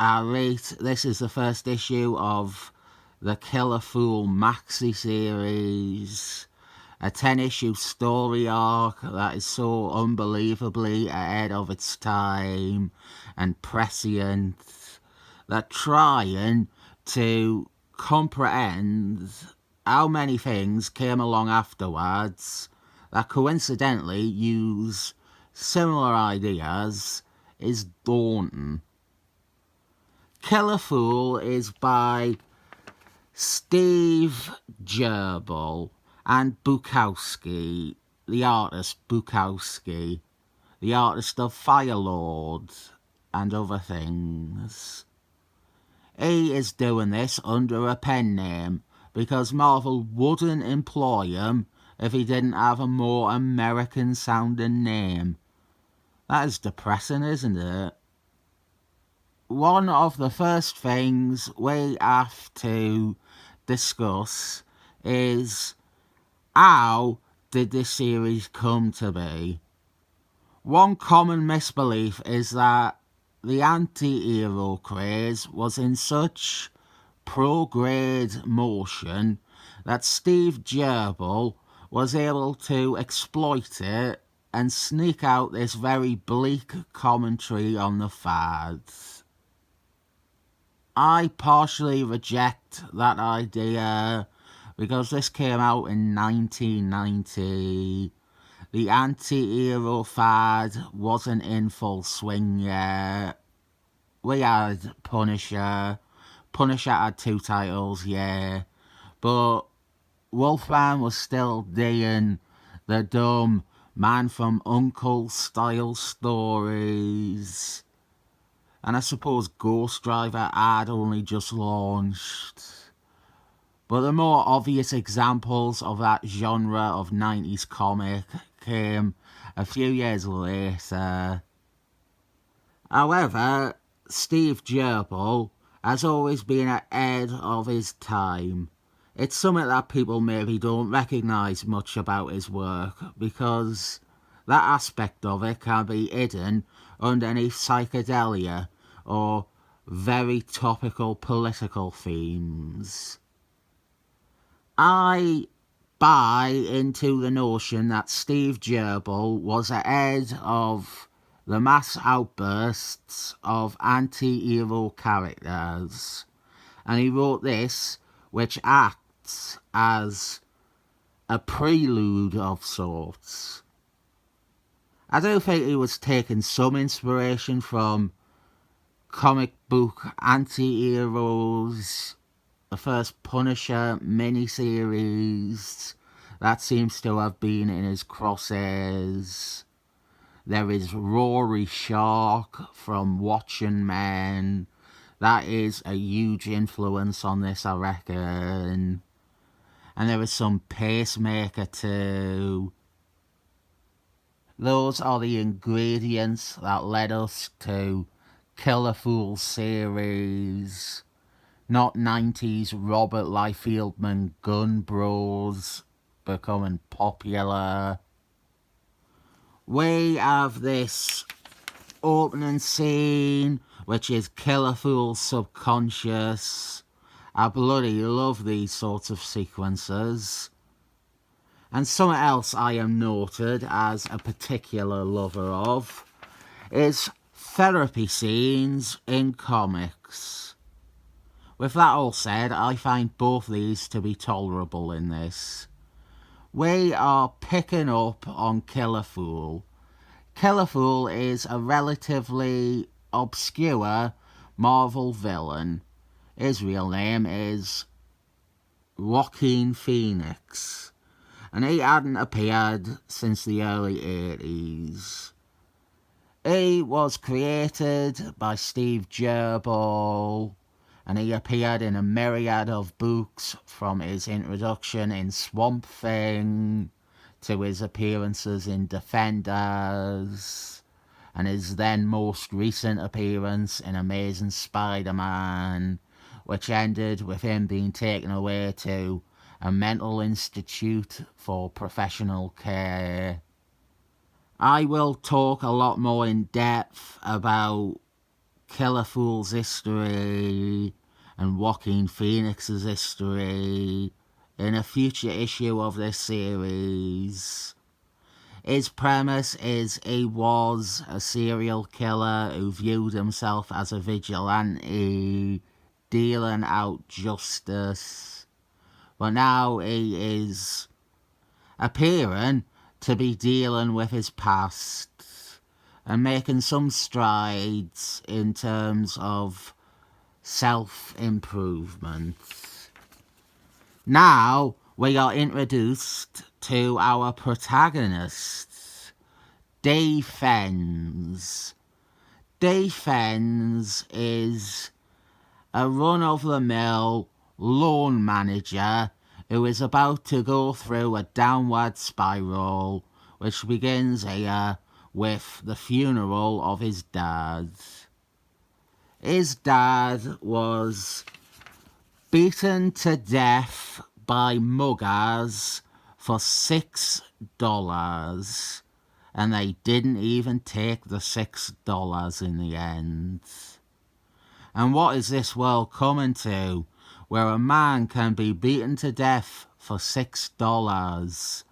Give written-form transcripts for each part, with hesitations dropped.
I rate this is the first issue of the Killer Fool maxi series, a 10-issue story arc that is so unbelievably ahead of its time and prescient that trying to comprehend how many things came along afterwards that coincidentally use similar ideas is daunting. Killer Fool is by Steve Gerber and Bukowski, the artist Bukowski, the artist of Firelord and other things. He is doing this under a pen name because Marvel wouldn't employ him if he didn't have a more American sounding name. That is depressing, isn't it? One of the first things we have to discuss is how did this series come to be? One common misbelief is that the anti-hero craze was in such prograde motion that Steve Gerber was able to exploit it and sneak out this very bleak commentary on the fads. I partially reject that idea because this came out in 1990. The anti-hero fad wasn't in full swing yet. We had Punisher. Punisher had 2 titles, yeah. But Wolfman was still doing the dumb Man from U.N.C.L.E. style stories. And I suppose Ghost Driver had only just launched. But the more obvious examples of that genre of 90s comic came a few years later. However, Steve Gerber has always been ahead of his time. It's something that people maybe don't recognise much about his work because that aspect of it can be hidden underneath psychedelia or very topical political themes. I buy into the notion that Steve Gerber was ahead of the mass outbursts of anti-hero characters, and he wrote this, which acts as a prelude of sorts. I do think he was taking some inspiration from comic book anti-heroes, the first Punisher miniseries, that seems to have been in his crosshairs. There is Rory Shark from Watching Men. That is a huge influence on this, I reckon. And there is some Pacemaker too. Those are the ingredients that led us to Killer Fool series. Not 90s Robert Liefeldman gun bros becoming popular. We have this opening scene, which is Killer Fool's subconscious. I bloody love these sorts of sequences. And something else I am noted as a particular lover of is therapy scenes in comics. With that all said, I find both these to be tolerable in this. We are picking up on Killer Fool. Killer Fool is a relatively obscure Marvel villain. His real name is Joaquin Phoenix, and he hadn't appeared since the early 80s. He was created by Steve Gerber, and he appeared in a myriad of books from his introduction in Swamp Thing to his appearances in Defenders and his then most recent appearance in Amazing Spider-Man, which ended with him being taken away to a mental institute for professional care. I will talk a lot more in depth about Killer Fool's history and Joaquin Phoenix's history in a future issue of this series. His premise is he was a serial killer who viewed himself as a vigilante, dealing out justice. But now he is appearing to be dealing with his past and making some strides in terms of self-improvement. Now we are introduced to our protagonist, Dave Fens. Dave Fens is a run-of-the-mill loan manager who is about to go through a downward spiral, which begins here with the funeral of his dad. His dad was beaten to death by muggers for $6, and they didn't even take the $6 in the end. And what is this world coming to, where a man can be beaten to death for $6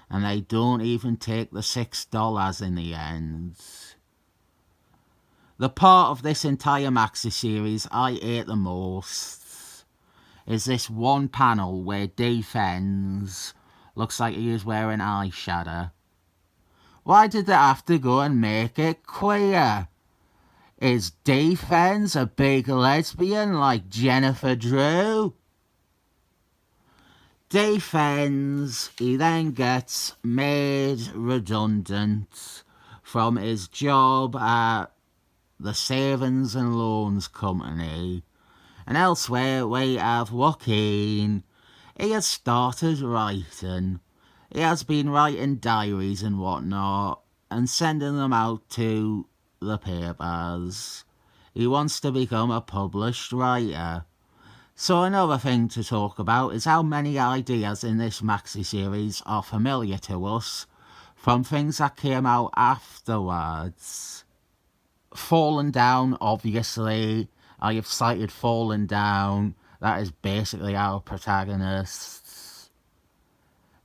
and they don't even take the $6 in the end? The part of this entire maxi series I hate the most is this one panel where Dave Fens looks like he is wearing eyeshadow. Why did they have to go and make it queer? Is Dave Fens a big lesbian like Jennifer Drew? Dave Fens, he then gets made redundant from his job at the Savings and Loans Company. And elsewhere we have Joaquin. He has started writing. He has been writing diaries and whatnot and sending them out to the papers. He wants to become a published writer. So another thing to talk about is how many ideas in this maxi series are familiar to us from things that came out afterwards. Fallen Down, obviously. I have cited Fallen Down. That is basically our protagonist.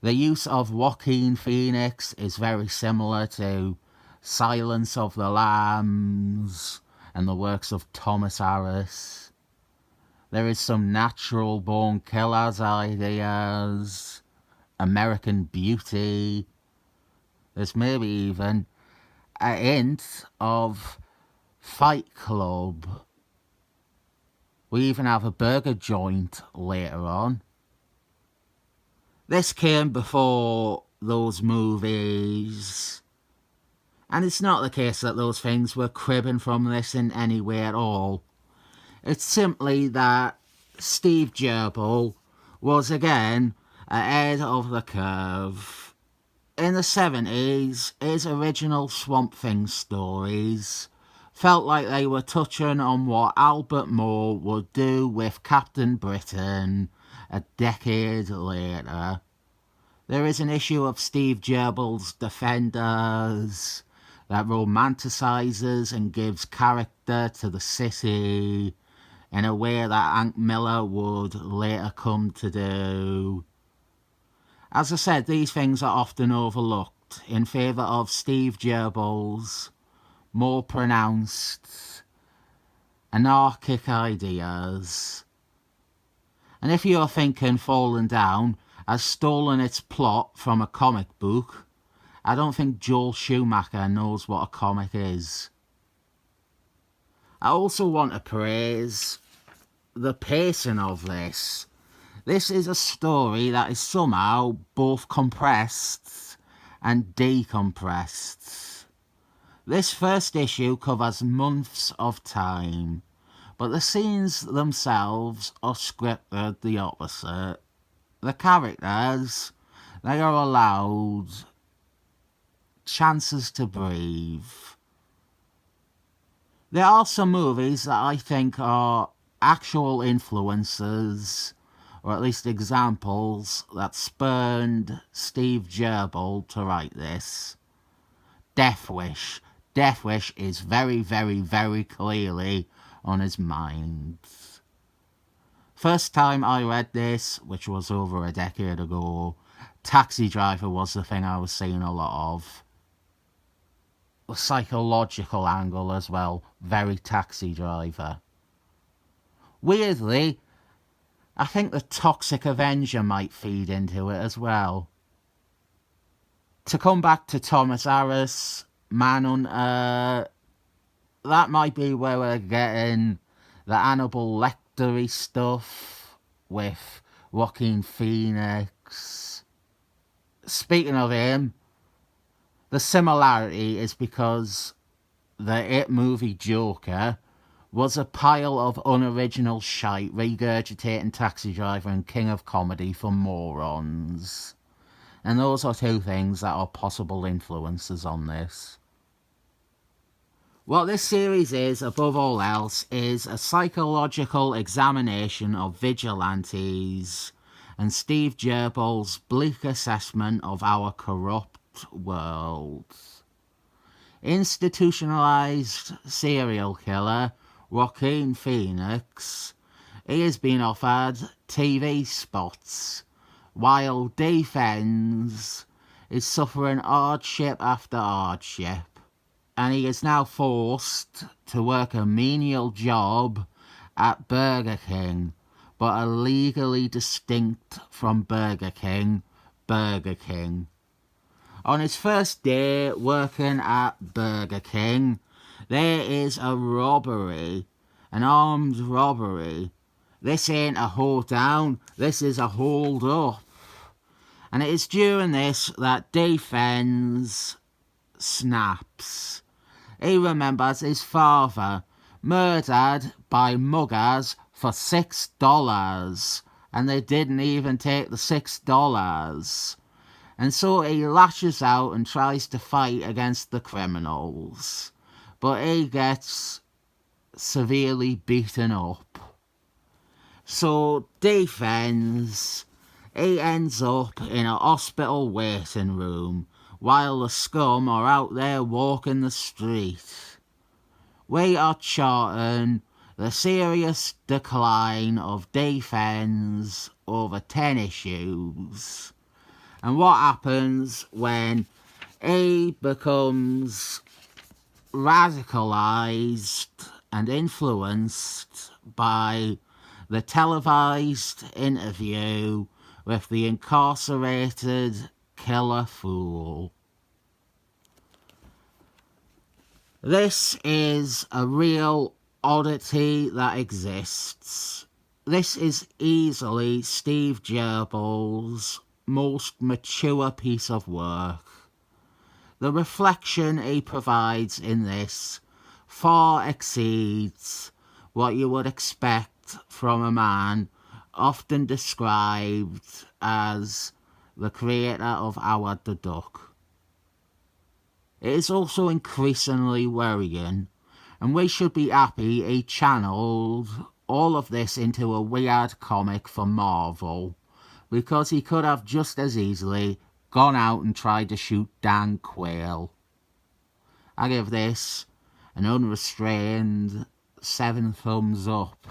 The use of Joaquin Phoenix is very similar to Silence of the Lambs and the works of Thomas Harris. There is some Natural Born Killers ideas, American Beauty. There's maybe even a hint of Fight Club. We even have a burger joint later on. This came before those movies. And it's not the case that those things were cribbing from this in any way at all. It's simply that Steve Gerber was again ahead of the curve. In the 70s, his original Swamp Thing stories felt like they were touching on what Albert Moore would do with Captain Britain a decade later. There is an issue of Steve Gerber's Defenders that romanticises and gives character to the city in a way that Hank Miller would later come to do. As I said, these things are often overlooked in favour of Steve Gerber's more pronounced anarchic ideas. And if you're thinking Fallen Down has stolen its plot from a comic book, I don't think Joel Schumacher knows what a comic is. I also want to praise the pacing of this. This is a story that is somehow both compressed and decompressed. This first issue covers months of time, but the scenes themselves are scripted the opposite. The characters, they are allowed chances to breathe. There are some movies that I think are actual influences, or at least examples, that spurned Steve Gerber to write this. Death Wish, death wish is very, very, very clearly on his mind. First time I read this, which was over a decade ago, Taxi Driver was the thing I was seeing a lot of. The psychological angle as well, very Taxi Driver. Weirdly, I think the Toxic Avenger might feed into it as well. To come back to Thomas Harris, Manhunter, that might be where we're getting the Hannibal Lecter-y stuff with Joaquin Phoenix. Speaking of him, the similarity is because the hit movie Joker was a pile of unoriginal shite regurgitating Taxi Driver and King of Comedy for morons. And those are two things that are possible influences on this. What this series is, above all else, is a psychological examination of vigilantes and Steve Gerber's bleak assessment of our corrupt world. Institutionalized serial killer Joaquin Phoenix, he has been offered TV spots, while Defense is suffering hardship after hardship, and he is now forced to work a menial job at Burger King, but a legally distinct from Burger King. On his first day working at Burger King, there is a robbery, an armed robbery. This ain't a hold down, this is a hold up. And it is during this that Defense snaps. He remembers his father, murdered by muggers for $6, and they didn't even take the $6. And so he lashes out and tries to fight against the criminals, but he gets severely beaten up. So Defense, he ends up in a hospital waiting room while the scum are out there walking the street. We are charting the serious decline of Defense over 10 issues. And what happens when he becomes radicalized and influenced by the televised interview with the incarcerated killer fool. This is a real oddity that exists. This is easily Steve Gerber's most mature piece of work. The reflection he provides in this far exceeds what you would expect from a man often described as the creator of Howard the Duck. It is also increasingly worrying, and we should be happy he channeled all of this into a weird comic for Marvel, because he could have just as easily gone out and tried to shoot Dan Quayle. I give this an unrestrained 7 thumbs up.